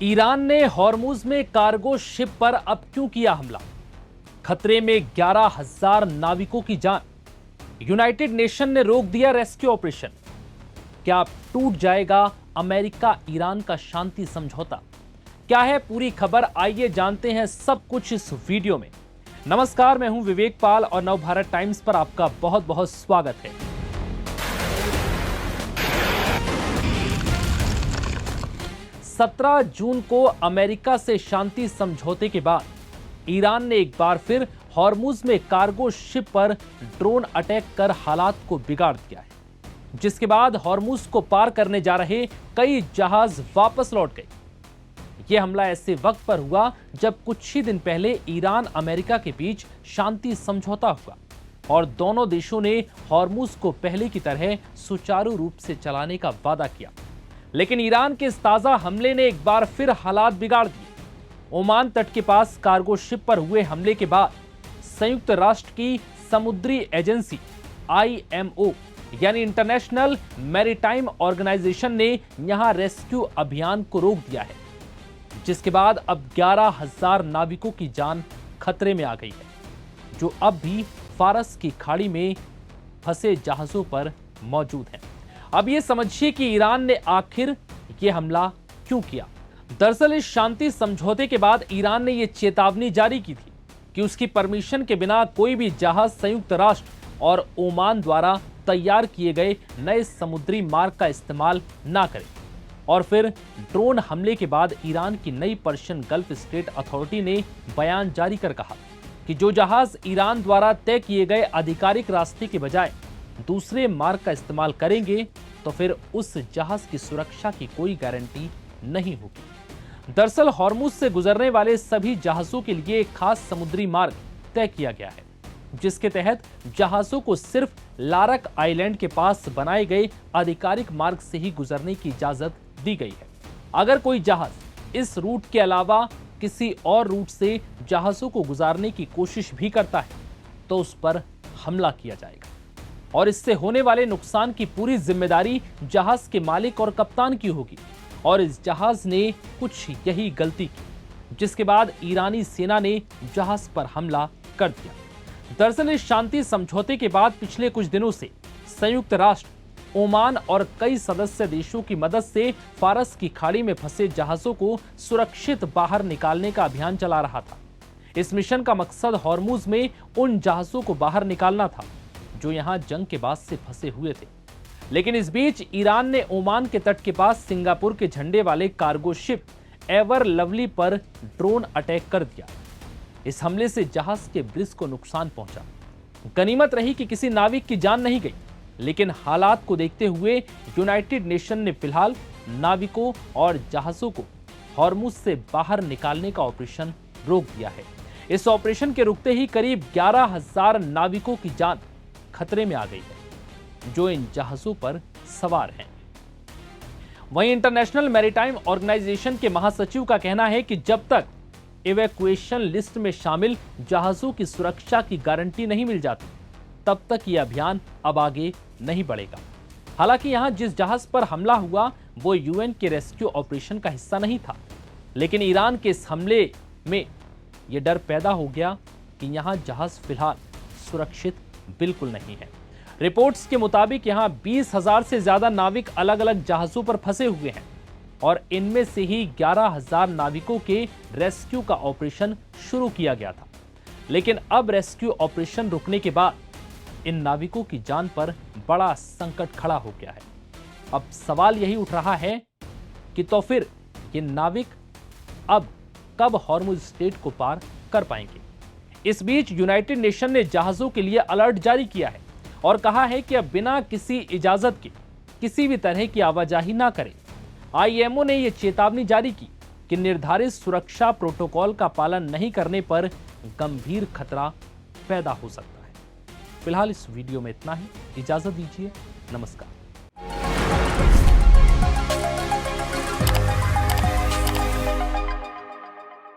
Iran ने Hormuz में cargo ship पर अब क्यों किया हमला? खतरे में 11,000 नाविकों की जान। यूनाइटेड नेशन ने रोक दिया रेस्क्यू ऑपरेशन। क्या टूट जाएगा अमेरिका ईरान का शांति समझौता? क्या है पूरी खबर, आइए जानते हैं सब कुछ इस वीडियो में। नमस्कार, मैं हूं विवेक पाल और नवभारत टाइम्स पर आपका बहुत बहुत स्वागत है। 17 जून को अमेरिका से शांति समझौते के बाद ईरान ने एक बार फिर हॉर्मुज में कार्गो शिप पर ड्रोन अटैक कर हालात को बिगाड़ दिया है, जिसके बाद हॉर्मुज को पार करने जा रहे कई जहाज वापस लौट गए। यह हमला ऐसे वक्त पर हुआ जब कुछ ही दिन पहले ईरान अमेरिका के बीच शांति समझौता हुआ और दोनों देशों ने हॉर्मुज को पहले की तरह सुचारू रूप से चलाने का वादा किया। लेकिन ईरान के इस ताजा हमले ने एक बार फिर हालात बिगाड़ दिए। ओमान तट के पास कार्गो शिप पर हुए हमले के बाद संयुक्त राष्ट्र की समुद्री एजेंसी IMO यानी इंटरनेशनल मैरीटाइम ऑर्गेनाइजेशन ने यहां रेस्क्यू अभियान को रोक दिया है, जिसके बाद अब 11,000 नाविकों की जान खतरे में आ गई है, जो अब भी फारस की खाड़ी में फंसे जहाजों पर मौजूद हैं। अब ये समझिए कि ईरान ने आखिर ये हमला क्यों किया। दरअसल इस शांति समझौते के बाद ईरान ने ये चेतावनी जारी की थी कि उसकी परमिशन के बिना कोई भी जहाज संयुक्त राष्ट्र और ओमान द्वारा तैयार किए गए नए समुद्री मार्ग का इस्तेमाल ना करे। और फिर ड्रोन हमले के बाद ईरान की नई पर्शियन गल्फ स्टेट अथॉरिटी ने बयान जारी कर कहा कि जो जहाज ईरान द्वारा तय किए गए आधिकारिक रास्ते के बजाय दूसरे मार्ग का इस्तेमाल करेंगे तो फिर उस जहाज की सुरक्षा की कोई गारंटी नहीं होगी। दरअसल हॉर्मुज से गुजरने वाले सभी जहाजों के लिए एक खास समुद्री मार्ग तय किया गया है, जिसके तहत जहाजों को सिर्फ लारक आइलैंड के पास बनाए गए आधिकारिक मार्ग से ही गुजरने की इजाजत दी गई है। अगर कोई जहाज इस रूट के अलावा किसी और रूट से जहाजों को गुजारने की कोशिश भी करता है तो उस पर हमला किया जाएगा और इससे होने वाले नुकसान की पूरी जिम्मेदारी जहाज के मालिक और कप्तान की होगी। और इस जहाज ने कुछ यही गलती की, जिसके बाद ईरानी सेना ने जहाज पर हमला कर दिया। दरअसल इस शांति समझौते के बाद पिछले कुछ दिनों से संयुक्त राष्ट्र, ओमान और कई सदस्य देशों की मदद से फारस की खाड़ी में फंसे जहाजों को सुरक्षित बाहर निकालने का अभियान चला रहा था। इस मिशन का मकसद हॉर्मुज में उन जहाजों को बाहर निकालना था जो यहां जंग के बाद से फंसे हुए थे। लेकिन इस बीच ईरान ने ओमान के तट के पास सिंगापुर के झंडे वाले कार्गो शिप एवर लवली पर ड्रोन अटैक कर दिया। इस हमले से जहाज के ब्रिज को नुकसान पहुंचा। गनीमत रही कि किसी नाविक की जान नहीं गई, लेकिन हालात को देखते हुए यूनाइटेड नेशन ने फिलहाल नाविकों और जहाजों को हॉर्मुज से बाहर निकालने का ऑपरेशन रोक दिया है। इस ऑपरेशन के रुकते ही करीब 11,000 नाविकों की जान खतरे में आ गई है, जो इन जहाजों पर सवार हैं। वहीं इंटरनेशनल मैरीटाइम ऑर्गेनाइजेशन के महासचिव का कहना है कि जब तक इवैक्यूएशन लिस्ट में शामिल जहाजों की सुरक्षा की गारंटी नहीं मिल जाती, तब तक यह अभियान अब आगे नहीं बढ़ेगा। हालांकि यहां जिस जहाज पर हमला हुआ वो UN के रेस्क्यू ऑपरेशन का हिस्सा नहीं था, लेकिन ईरान के इस हमले में यह डर पैदा हो गया कि यहां जहाज फिलहाल सुरक्षित बिल्कुल नहीं है। रिपोर्ट्स के मुताबिक यहां 20,000 से ज्यादा नाविक अलग अलग जहाजों पर फंसे हुए हैं और इनमें से ही 11,000 नाविकों के रेस्क्यू का ऑपरेशन शुरू किया गया था। लेकिन अब रेस्क्यू ऑपरेशन रुकने के बाद इन नाविकों की जान पर बड़ा संकट खड़ा हो गया है। अब सवाल यही उठ रहा है कि तो फिर ये नाविक अब कब हॉर्मुज स्ट्रेट को पार कर पाएंगे। इस बीच यूनाइटेड नेशन ने जहाजों के लिए अलर्ट जारी किया है और कहा है कि अब बिना किसी इजाजत के किसी भी तरह की आवाजाही ना करें। IMO ने यह चेतावनी जारी की कि निर्धारित सुरक्षा प्रोटोकॉल का पालन नहीं करने पर गंभीर खतरा पैदा हो सकता है। फिलहाल इस वीडियो में इतना ही। इजाजत दीजिए। नमस्कार।